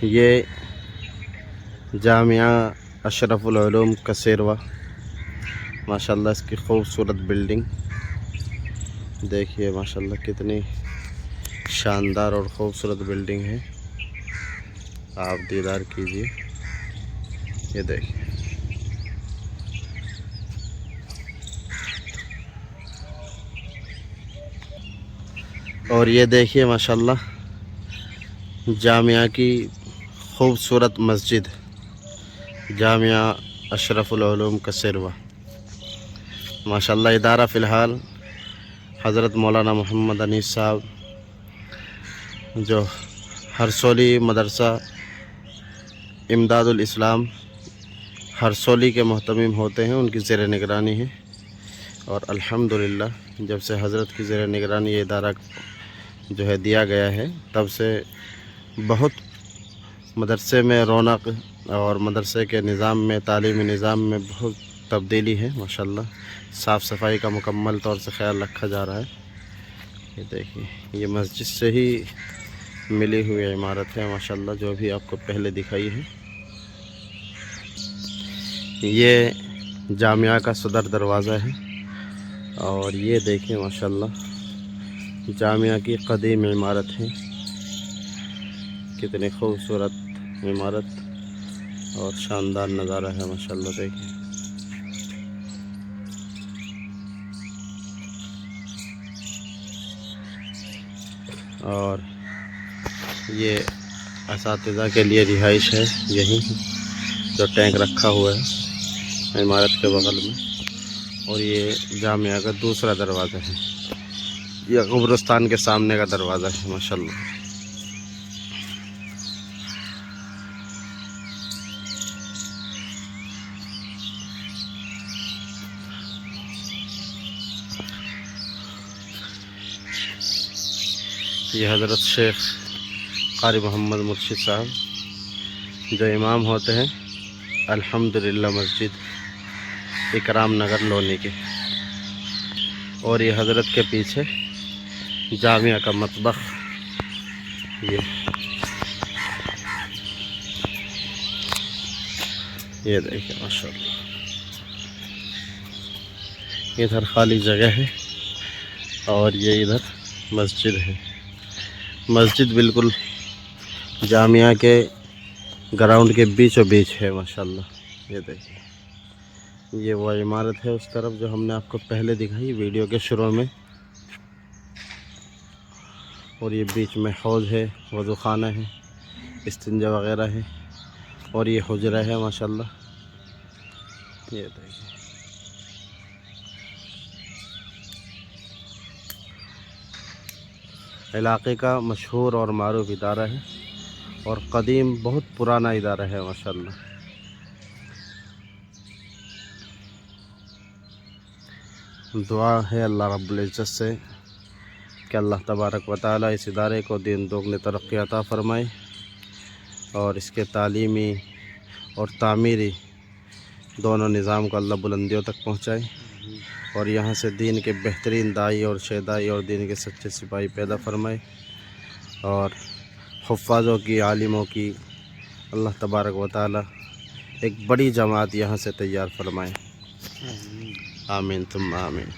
یہ جامعہ اشرف العلوم کسیروا، ماشاءاللہ اس کی خوبصورت بلڈنگ دیکھیے، ماشاءاللہ کتنی شاندار اور خوبصورت بلڈنگ ہے، آپ دیدار کیجئے، یہ دیکھیے۔ اور یہ دیکھیے ماشاءاللہ جامعہ کی خوبصورت مسجد، جامعہ اشرف العلوم کسیروا، ماشاءاللہ ادارہ فی الحال حضرت مولانا محمد انیس صاحب جو ہرسولی مدرسہ امداد الاسلام ہرسولی کے محتمم ہوتے ہیں، ان کی زیر نگرانی ہے، اور الحمدللہ جب سے حضرت کی زیر نگرانی یہ ادارہ جو ہے دیا گیا ہے، تب سے بہت مدرسے میں رونق اور مدرسے کے نظام میں، تعلیمی نظام میں بہت تبدیلی ہے، ماشاءاللہ صاف صفائی کا مکمل طور سے خیال رکھا جا رہا ہے۔ یہ دیکھیے، یہ مسجد سے ہی ملی ہوئی عمارت ہے، ماشاءاللہ جو بھی آپ کو پہلے دکھائی ہے۔ یہ جامعہ کا صدر دروازہ ہے، اور یہ دیکھیں ماشاءاللہ جامعہ کی قدیم عمارت ہے، کتنی خوبصورت عمارت اور شاندار نظارہ ہے، ماشاءاللہ دیکھیں۔ اور یہ اساتذہ کے لیے رہائش ہے، یہی جو ٹینک رکھا ہوا ہے عمارت کے بغل میں، اور یہ جامعہ کا دوسرا دروازہ ہے، یہ قبرستان کے سامنے کا دروازہ ہے، ماشاءاللہ۔ یہ حضرت شیخ قاری محمد مرشد صاحب جو امام ہوتے ہیں الحمدللہ مسجد اکرام نگر لونی کے، اور یہ حضرت کے پیچھے جامعہ کا مطبخ، یہ دیکھیں ماشاءاللہ، ادھر خالی جگہ ہے، اور یہ ادھر مسجد ہے، مسجد بالکل جامعہ کے گراؤنڈ کے بیچوں بیچ ہے، ماشاءاللہ۔ یہ دیکھیں، یہ وہ عمارت ہے اس طرف جو ہم نے آپ کو پہلے دکھائی ویڈیو کے شروع میں، اور یہ بیچ میں حوض ہے، وضو خانہ ہے، استنجا وغیرہ ہے، اور یہ حجرہ ہے، ماشاءاللہ۔ یہ دیکھیں، علاقے کا مشہور اور معروف ادارہ ہے، اور قدیم بہت پرانا ادارہ ہے، ماشاءاللہ۔ دعا ہے اللہ رب العزت سے کہ اللہ تبارک و تعالی اس ادارے کو دین دوگنی ترقی عطا فرمائے، اور اس کے تعلیمی اور تعمیری دونوں نظام کو اللہ بلندیوں تک پہنچائے، اور یہاں سے دین کے بہترین داعی اور شیدائی اور دین کے سچے سپاہی پیدا فرمائے، اور حفاظوں کی، عالموں کی اللہ تبارک و تعالی ایک بڑی جماعت یہاں سے تیار فرمائے، آمین ثم آمین۔